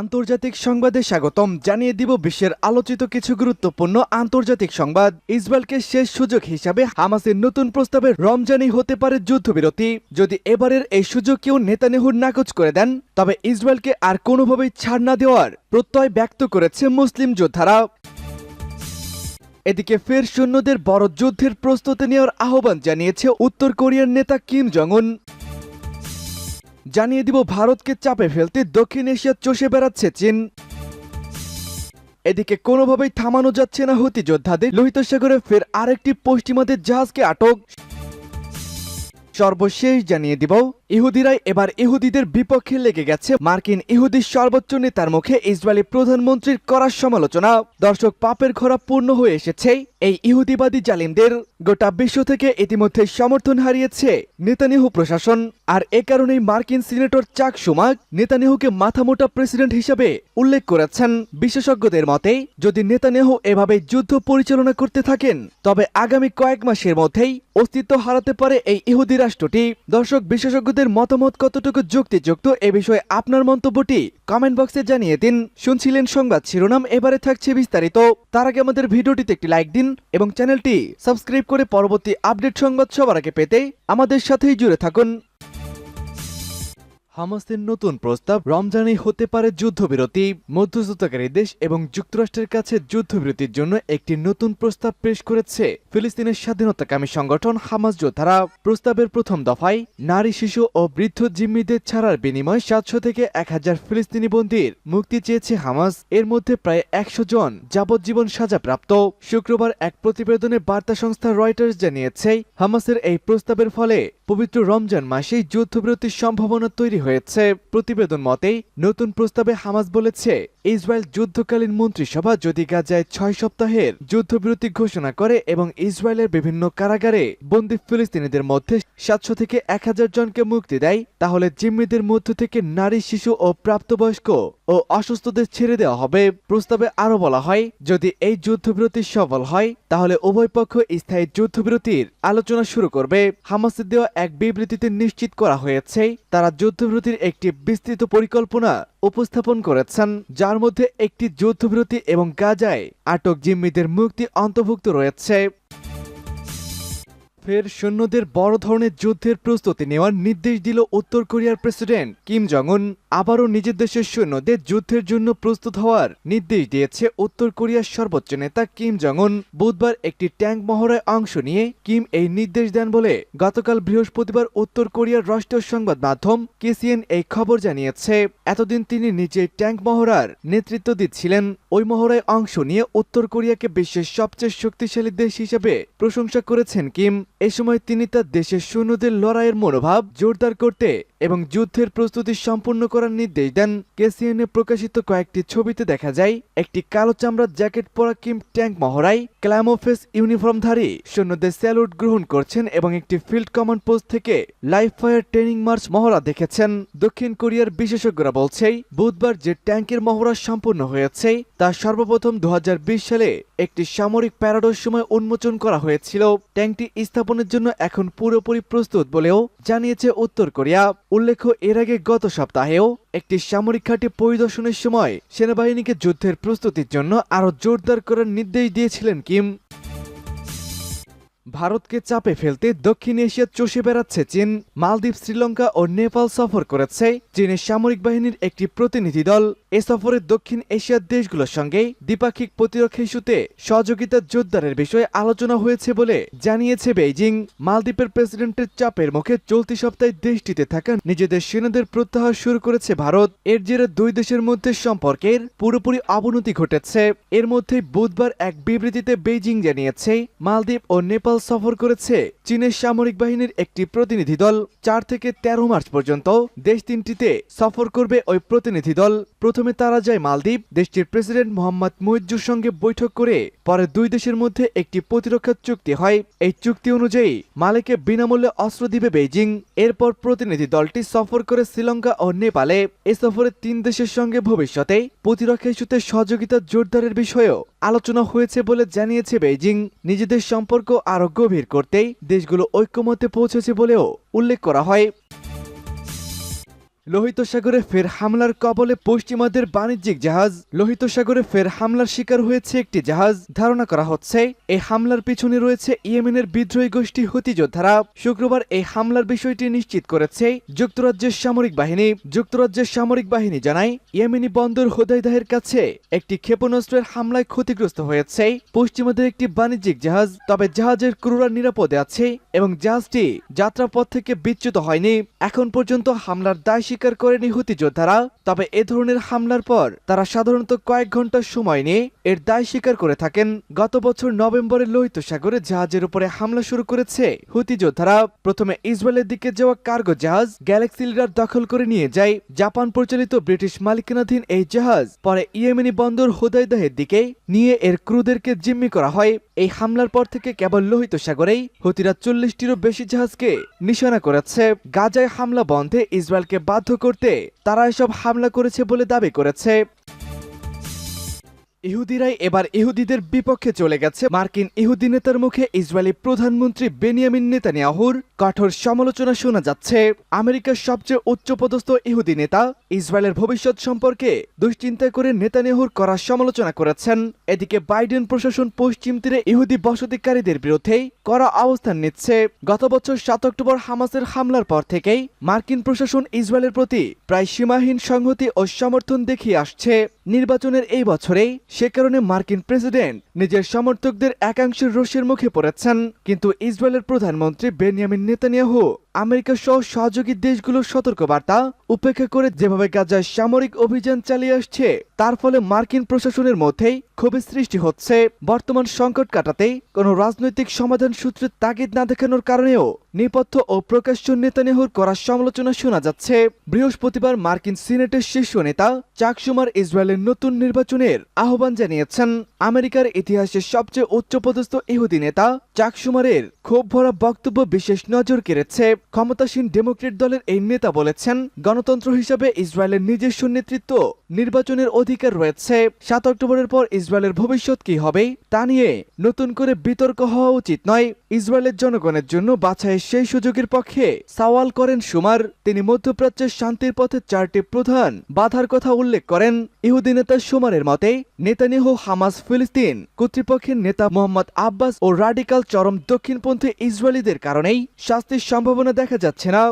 আন্তর্জাতিক সংবাদে স্বাগতম। জানিয়ে দিব বিশ্বের আলোচিত কিছু গুরুত্বপূর্ণ আন্তর্জাতিক সংবাদ। ইসরায়েলকে শেষ সুযোগ হিসাবে হামাসের নতুন প্রস্তাবে রমজানই হতে পারে যুদ্ধবিরতি। যদি এবারের এই সুযোগ কেউ নেতানিয়াহুর নাকচ করে দেন, তবে ইসরায়েলকে আর কোনোভাবেই ছাড় না দেওয়ার প্রত্যয় ব্যক্ত করেছে মুসলিম যোদ্ধারা। এদিকে ফের সৈন্যদের বড় যুদ্ধের প্রস্তুতি নেওয়ার আহ্বান জানিয়েছে উত্তর কোরিয়ার নেতা কিম জং উন। জানিয়ে দিব ভারতকে চাপে ফেলতে দক্ষিণ এশিয়া চষে বেড়াচ্ছে চীন। এদিকে কোনোভাবেই থামানো যাচ্ছে না হুতি যোদ্ধাদের, লোহিত সাগরে ফের আরেকটি পশ্চিমাদের জাহাজকে আটক। সর্বশেষ জানিয়ে দিব ইহুদিরাই এবার ইহুদিদের বিপক্ষে লেগে গেছে। মার্কিন ইহুদি সর্বোচ্চ নেতার মুখে ইসরায়েলি প্রধানমন্ত্রীর কড়া সমালোচনা। দর্শক, পাপের ঘোড়া পূর্ণ হয়ে এসেছে এই ইহুদিবাদী জালিমদের। গোটা বিশ্ব থেকে ইতিমধ্যে সমর্থন হারিয়েছে নেতানিয়াহু প্রশাসন, আর এ কারণেই মার্কিন সিনেটর চাক শুমাক নেতানিয়াহুকে মাথামোটা প্রেসিডেন্ট হিসেবে উল্লেখ করেছেন। বিশেষজ্ঞদের মতে, যদি নেতানিয়াহু এভাবে যুদ্ধ পরিচালনা করতে থাকেন, তবে আগামী কয়েক মাসের মধ্যেই অস্তিত্ব হারাতে পারে এই ইহুদি রাষ্ট্রটি। দর্শক, বিশেষজ্ঞদের মতামত কতটুকু যুক্তিযুক্ত, এ বিষয়ে আপনার মন্তব্যটি কমেন্ট বক্সে জানিয়ে দিন। শুনছিলেন সংবাদ শিরোনাম, এবারে থাকছে বিস্তারিত। তার আগে আমাদের ভিডিওটিতে একটি লাইক দিন এবং চ্যানেলটি সাবস্ক্রাইব করে পরবর্তী আপডেট সংবাদ সবার আগে পেতে আমাদের সাথেই জুড়ে থাকুন। হামাসের নতুন প্রস্তাব, রমজানেই হতে পারে যুদ্ধবিরতি। মধ্যস্থতাকারী দেশ এবং যুক্তরাষ্ট্রের কাছে যুদ্ধবিরতির জন্য একটি নতুন প্রস্তাব পেশ করেছে ফিলিস্তিনের স্বাধীনতাকামী সংগঠন হামাস যোদ্ধারা। প্রস্তাবের প্রথম দফায় নারী, শিশু ও বৃদ্ধ জিম্মিদের ছাড়ার বিনিময়ে 700 থেকে 1000 ফিলিস্তিনি বন্দীর মুক্তি চেয়েছে হামাস। এর মধ্যে প্রায় 100 জন যাবজ্জীবন সাজাপ্রাপ্ত। শুক্রবার এক প্রতিবেদনে বার্তা সংস্থা রয়টার্স জানিয়েছে, হামাসের এই প্রস্তাবের ফলে পবিত্র রমজান মাসেই যুদ্ধবিরতির সম্ভাবনা তৈরি হয়েছে। প্রতিবেদন মতে, নতুন প্রস্তাবে হামাস বলেছে, ইসরায়েল যুদ্ধকালীন মন্ত্রিসভা যদি গাজায় 6 সপ্তাহের যুদ্ধবিরতি ঘোষণা করে এবং ইসরায়েলের বিভিন্ন কারাগারে বন্দী ফিলিস্তিনিদের মধ্যে 700 থেকে 1000 জনকে মুক্তি দেয়, তাহলে জিম্মিদের মধ্য থেকে নারী, শিশু ও প্রাপ্তবয়স্ক ও অসুস্থদের ছেড়ে দেওয়া হবে। প্রস্তাবে আরো বলা হয়, যদি এই যুদ্ধবিরতি সফল হয়, তাহলে উভয় পক্ষ স্থায়ী যুদ্ধবিরতির আলোচনা শুরু করবে। হামাসের দেওয়া এক বিবৃতিতে নিশ্চিত করা হয়েছে, তারা যুদ্ধবিরতির একটি বিস্তৃত পরিকল্পনা উপস্থাপন করেছেন, যার মধ্যে একটি যুদ্ধবিরতি এবং গাজায় আটক জিম্মিদের মুক্তি অন্তর্ভুক্ত রয়েছে। ফের সৈন্যদের বড় ধরনের যুদ্ধের প্রস্তুতি নেওয়ার নির্দেশ দিল উত্তর কোরিয়ার প্রেসিডেন্ট কিম জং উন। আবারও নিজের দেশের সৈন্যদের যুদ্ধের জন্য প্রস্তুত হওয়ার নির্দেশ দিয়েছে উত্তর কোরিয়ার সর্বোচ্চ নেতা কিম জং উন। বুধবার একটি ট্যাঙ্ক মহড়ায় অংশ নিয়ে কিম এই নির্দেশ দেন বলে গতকাল বৃহস্পতিবার উত্তর কোরিয়ার রাষ্ট্রীয় সংবাদ মাধ্যম কেসিএন এই খবর জানিয়েছে। এতদিন তিনি নিজেই ট্যাঙ্ক মহড়ার নেতৃত্ব দিচ্ছিলেন। ওই মহড়ায় অংশ নিয়ে উত্তর কোরিয়াকে বিশ্বের সবচেয়ে শক্তিশালী দেশ হিসেবে প্রশংসা করেছেন কিম। এ সময় তিনি তার দেশের সৈন্যদের লড়াইয়ের মনোভাব জোরদার করতে এবং যুদ্ধের প্রস্তুতি সম্পূর্ণ করার নির্দেশ দেন। কেসিএনে প্রকাশিত কয়েকটি ছবিতে দেখা যায়, একটি কালো চামড়ার জ্যাকেট পরা কিম ট্যাঙ্ক মহড়ায় ক্ল্যামোফেস ইউনিফর্মধারী সৈন্যদের স্যালুট গ্রহণ করছেন এবং একটি ফিল্ড কমান্ড পোস্ট থেকে লাইভ ফায়ার ট্রেনিং মার্চ মহড়া দেখেছেন। দক্ষিণ কোরিয়ার বিশেষজ্ঞরা বলছে, বুধবার যে ট্যাঙ্কের মহড়া সম্পূর্ণ হয়েছে তা সর্বপ্রথম 2020 সালে একটি সামরিক প্যারাডের সময় উন্মোচন করা হয়েছিল। ট্যাঙ্কটি স্থাপনের জন্য এখন পুরোপুরি প্রস্তুত বলেও জানিয়েছে উত্তর কোরিয়া। উল্লেখ্য, এর আগে গত সপ্তাহেও একটি সামরিক ঘাঁটি পরিদর্শনের সময় সেনাবাহিনীকে যুদ্ধের প্রস্তুতির জন্য আরও জোরদার করার নির্দেশ দিয়েছিলেন কিম। ভারতকে চাপে ফেলতে দক্ষিণ এশিয়া চষে বেড়াচ্ছে চীন। মালদ্বীপ, শ্রীলঙ্কা ও নেপাল সফর করেছে চীনের সামরিক বাহিনীর একটি প্রতিনিধি দল। এ সফরে দক্ষিণ এশিয়ার দেশগুলোর সঙ্গে দ্বিপাক্ষিক প্রতিরক্ষা ইস্যুতে সহযোগিতা জোরদারের বিষয়ে আলোচনা হয়েছে বলে জানিয়েছে বেইজিং। মালদ্বীপের প্রেসিডেন্টের চাপের মুখে চলতি সপ্তাহে দেশটিতে থাকা নিজেদের সেনাদের প্রত্যাহার শুরু করেছে ভারত। এর জেরে দুই দেশের মধ্যে সম্পর্কের পুরোপুরি অবনতি ঘটেছে। এর মধ্যে বুধবার এক বিবৃতিতে বেইজিং জানিয়েছে, মালদ্বীপ ও নেপাল সফর করেছে চীনের সামরিক বাহিনীর একটি প্রতিনিধি দল। 4 থেকে 13 মার্চ পর্যন্ত দেশ তিনটিতে সফর করবে ওই প্রতিনিধি দল। প্রথমে তারা যায় মালদ্বীপ। দেশটির প্রেসিডেন্ট মোহাম্মদ মুইজ্জুর সঙ্গে বৈঠক করে পরে দুই দেশের মধ্যে একটি প্রতিরক্ষা চুক্তি হয়। এই চুক্তি অনুযায়ী মালেকে বিনামূল্যে অস্ত্র দিবে বেইজিং। এরপর প্রতিনিধি দলটি সফর করে শ্রীলঙ্কা ও নেপালে। এ সফরে 3 দেশের সঙ্গে ভবিষ্যতে প্রতিরক্ষা ইস্যুতে সহযোগিতা জোরদারের বিষয়েও আলোচনা হয়েছে বলে জানিয়েছে বেইজিং। নিজেদের সম্পর্ক আরো গভীর করতেই দেশগুলো ঐক্যমত্যে পৌঁছেছে বলেও উল্লেখ করা হয়। লোহিত সাগরে ফের হামলার কবলে পশ্চিমাদের বাণিজ্যিক জাহাজ। লোহিত সাগরে ফের হামলার শিকার হয়েছে একটি জাহাজ। ধারণা করা হচ্ছে এই হামলার পিছনে রয়েছে ইয়েমেনের বিদ্রোহী গোষ্ঠী হুতি যোদ্ধারা। শুক্রবার এই হামলার বিষয়টি নিশ্চিত করেছে যুক্তরাজ্যের সামরিক বাহিনী। যুক্তরাজ্যের সামরিক বাহিনী জানায় ইয়েমেনি বন্দর হোদাইদাহের কাছে একটি ক্ষেপণাস্ত্রের হামলায় ক্ষতিগ্রস্ত হয়েছে পশ্চিমাদের একটি বাণিজ্যিক জাহাজ। তবে জাহাজের ক্রুরা নিরাপদে আছে এবং জাহাজটি যাত্রাপথ থেকে বিচ্যুত হয়নি। এখন পর্যন্ত হামলার দায় স্বীকার করেনি হুতি যোদ্ধারা। তবে এ ধরনের হামলার পর তারা সাধারণত কয়েক ঘন্টা সময় নিয়ে এর দায় স্বীকার করে থাকেন। গত বছর নভেম্বরে লোহিত সাগরে জাহাজের উপরে হামলা শুরু করেছে হুতি যোদ্ধারা। প্রথমে ইসরায়েলের দিকে যাওয়া কার্গো জাহাজ গ্যালাক্সি লিডার দখল করে নিয়ে যায় জাপান পরিচালিত ব্রিটিশ মালিকানাধীন এই জাহাজ। পরে ইয়েমেনি বন্দর হোদাইদাহের দিকে নিয়ে এর ক্রুদেরকে জিম্মি করা হয়। এই হামলার পর থেকে কেবল লোহিত সাগরেই হুতিরা 40টিরও বেশি জাহাজকে নিশানা করেছে। গাজায় হামলা বন্ধে ইসরায়েলকে বাধ্য করতে তারা এসব হামলা করেছে বলে দাবি করেছে। ইহুদিরাই এবার ইহুদিদের বিপক্ষে চলে গেছে। মার্কিন ইহুদি নেতার মুখে ইসরায়েলি প্রধানমন্ত্রী বেনিয়ামিন নেতানিয়াহুর কঠোর সমালোচনা শোনা যাচ্ছে। আমেরিকার সবচেয়ে উচ্চপদস্থ ইহুদি নেতা ইসরায়েলের ভবিষ্যৎ সম্পর্কে দুশ্চিন্তা করে নেতানিয়াহুর করা সমালোচনা করেছেন। এদিকে বাইডেন প্রশাসন পশ্চিম তীরে ইহুদি বসতিকারীদের বিরুদ্ধে কড়া অবস্থান নিচ্ছে। গত বছর 7 অক্টোবর হামাসের হামলার পর থেকেই মার্কিন প্রশাসন ইসরায়েলের প্রতি প্রায় সীমাহীন সংহতি ও সমর্থন দেখিয়ে আসছে। নির্বাচনের এই বছরেই সে কারণে মার্কিন প্রেসিডেন্ট নিজের সমর্থকদের একাংশের রোষের মুখে পড়েছেন। কিন্তু ইসরায়েলের প্রধানমন্ত্রী বেনিয়ামিন নেতানিয়াহু আমেরিকা সহ সহযোগী দেশগুলোর সতর্কবার্তা উপেক্ষা করে যেভাবে গাজায় সামরিক অভিযান চালিয়ে আসছে তার ফলে মার্কিন প্রশাসনের মধ্যেই ক্ষোভের সৃষ্টি হচ্ছে। বর্তমান সংকট কাটাতে কোনো রাজনৈতিক সমাধান সূত্রে তাগিদ না দেখানোর কারণেও নেপথ্য ও প্রকাশ্য নেতানিয়াহুর করা সমালোচনা শোনা যাচ্ছে। বৃহস্পতিবার মার্কিন সিনেটের শীর্ষ নেতা চাক শুমার ইসরায়েলের নতুন নির্বাচনের আহ্বান জানিয়েছেন। আমেরিকার ইতিহাসের সবচেয়ে উচ্চপদস্থ ইহুদি নেতা চাক শুমারের ক্ষোভ ভরা বক্তব্য বিশেষ নজর কেড়েছে। ক্ষমতাসীন ডেমোক্রেট দলের এই নেতা বলেছেন, গণতন্ত্র হিসাবে ইসরায়েলের নিজস্ব নেতৃত্ব নির্বাচনের অধিকার রয়েছে। 7 অক্টোবরের পর ইসরায়েলের ভবিষ্যৎ কি হবে তা নিয়ে নতুন করে বিতর্ক হওয়া উচিত নয়। ইসরায়েলের জনগণের জন্য বাছাইয়ের সেই সুযোগের পক্ষে সওয়াল করেন শুমার। তিনি মধ্যপ্রাচ্যের শান্তির পথে 4টি প্রধান বাধার কথা উল্লেখ করেন। ইহুদি নেতা শুমারের মতে নেতানিয়াহু, হামাস, ফিলিস্তিন কর্তৃপক্ষের নেতা মোহাম্মদ আব্বাস ও রাডিকাল চরম দক্ষিণপন্থী ইসরায়েলিদের কারণেই শাস্তির সম্ভাবনা দেখা যাচ্ছে না।